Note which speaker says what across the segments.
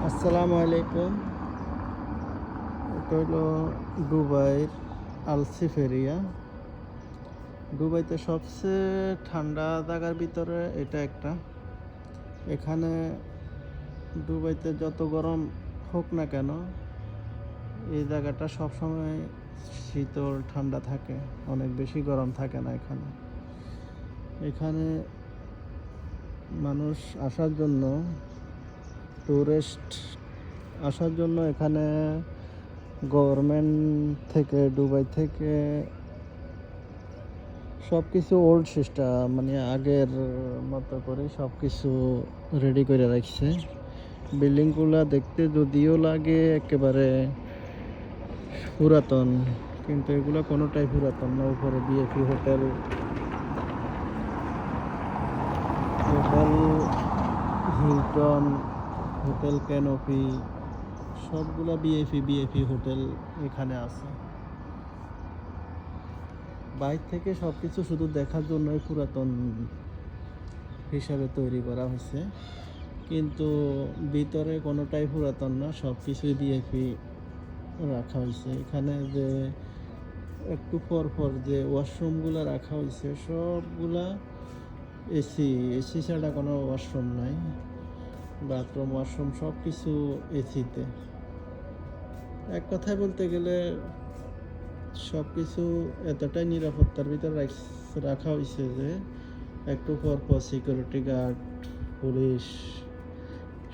Speaker 1: আসসালামু আলাইকুম। এটা হলো দুবাইয়ের আলসিফ এরিয়া। দুবাইতে সবচেয়ে ঠান্ডা জায়গার ভিতরে এটা একটা। এখানে দুবাইতে যত গরম হোক না কেন, এই জায়গাটা সবসময় শীতল ঠান্ডা থাকে, অনেক বেশি গরম থাকে না এখানে। এখানে মানুষ আসার জন্য, টুরিস্ট আসার জন্য এখানে গভর্নমেন্ট থেকে, দুবাই থেকে সব কিছু ওল্ড সিস্টেম, মানে আগের মতো করে সব কিছু রেডি করে রাখছে। বিল্ডিংগুলো দেখতে যদিও লাগে একেবারে পুরাতন, কিন্তু এগুলো কোনোটাই পুরাতন না। উপরে BAP hotel, hotel Hilton, hotel canopy, সবগুলা বিএপি হোটেল এখানে আছে। বাইরে থেকে সব কিছু শুধু দেখার জন্যই পুরাতন হিসাবে তৈরি করা হয়েছে, কিন্তু ভিতরে কোনোটাই পুরাতন না, সব কিছুই বিএপি রাখা হয়েছে। এখানে যে একটু পর যে ওয়াশরুমগুলো রাখা হয়েছে সবগুলা এসি ছাড়া কোনো ওয়াশরুম নাই। বাথরুম, ওয়াশরুম সব কিছু এসিতে। এক কথায় বলতে গেলে সব কিছু এতটাই নিরাপত্তার ভিতর রাখা হয়েছে যে একটু পর সিকিউরিটি গার্ড, পুলিশ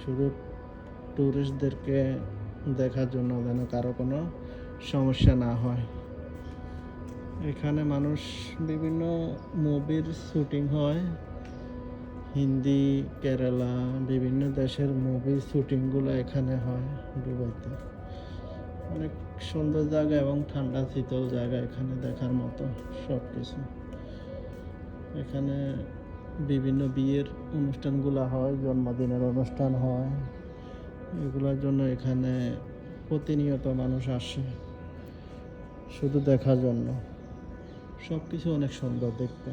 Speaker 1: শুধু ট্যুরিস্টদেরকে দেখার জন্য, যেন কারো কোনো সমস্যা না হয়। এখানে মানুষ বিভিন্ন মুভির শুটিং হয়, হিন্দি, কেরালা, বিভিন্ন দেশের মুভির শুটিংগুলো এখানে হয় দুবাইতে। অনেক সুন্দর জায়গা এবং ঠান্ডা শীতল জায়গা এখানে দেখার মতো সব কিছু। এখানে বিভিন্ন বিয়ের অনুষ্ঠানগুলো হয়, জন্মদিনের অনুষ্ঠান হয়, এগুলোর জন্য এখানে প্রতিনিয়ত মানুষ আসে শুধু দেখার জন্য। সব কিছু অনেক সুন্দর দেখতে।